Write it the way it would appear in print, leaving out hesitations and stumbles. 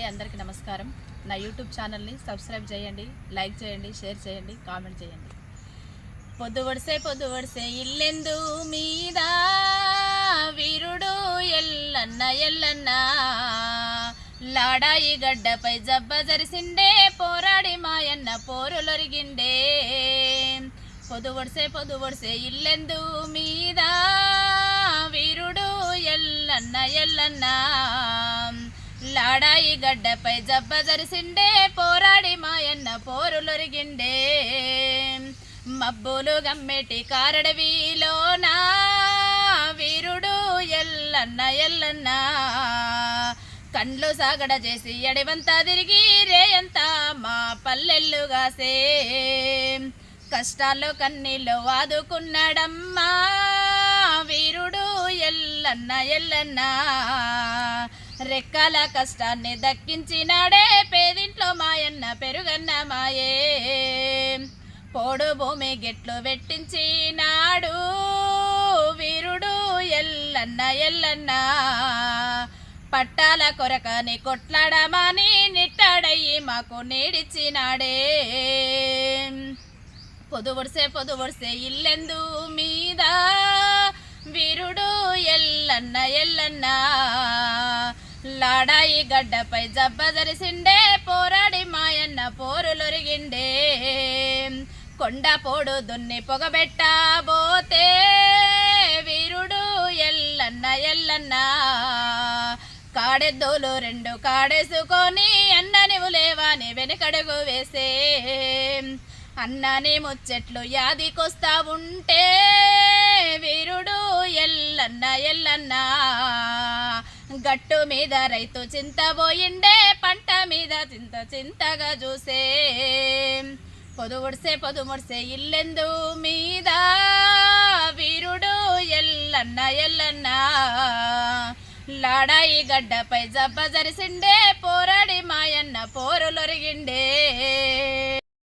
అందరికీ నమస్కారం. నా యూట్యూబ్ ఛానల్ని సబ్స్క్రైబ్ చేయండి, లైక్ చేయండి, షేర్ చేయండి, కామెంట్ చేయండి. పొద్దు వడిసే ఇల్లెందు మీద వీరుడు ఎల్లన్న ఎల్లన్న లాడాయి గడ్డపై జబ్బ జరిసిండే పోరాడి మాయన్న పోరులొరిగిండే. పొద్దు వడిసే ఇల్లెందు మీద వీరుడు ఎల్లన్న ఎల్లన్న లాడాయి గడ్డపై జబ్బ జరిసిండే పోరాడి మాయన్న పోరులొరిగిండే. మబ్బులు గమ్మెటి కారడవిలోనా వీరుడు ఎల్లన్న ఎల్లన్న కండ్లు సాగడ చేసి ఎడవంతా తిరిగి రేయంతా మా పల్లెల్లుగాసే. కష్టాల్లో కన్నీళ్ళు ఆదుకున్నాడమ్మా వీరుడు ఎల్లన్న ఎల్లన్న రెక్కల కష్టాన్ని దక్కించినాడే పేదింట్లో మాయన్న పెరుగన్న మాయే. పోడు భూమి గెట్లు వెట్టించినాడు వీరుడు ఎల్లన్న ఎల్లన్న పట్టాల కొరకని కొట్లాడమని నిట్టాడయ్యి మాకు నీడిచ్చినాడే. పొద్దు వడిసే ఇల్లెందు మీద వీరుడు ఎల్లన్న ఎల్లన్న లాడాయి గడ్డపై జబ్బ జరిసిండే పోరాడి మాయన్న పోరులొరిగిండే. కొండ పోడు దున్ని పొగబెట్టబోతే వీరుడు ఎల్లన్న ఎల్లన్న కాడెద్దులు రెండు కాడేసుకొని అన్న నువ్వు లేవాని వెనుకడుగు వేసే. అన్నని ముచ్చెట్లు యాదికొస్తా ఉంటే వీరుడు ఎల్లన్న ఎల్లన్న గట్టు మీద రైతు చింతబోయిండే పంట మీద చింతగా చూసే. పొద్దు వడిసే ఇల్లెందు మీద వీరుడు ఎల్లన్న ఎల్లన్న లాడాయి గడ్డపై జబ్బ జరిసిండే పోరాడి మాయన్న పోరులొరిగిండే.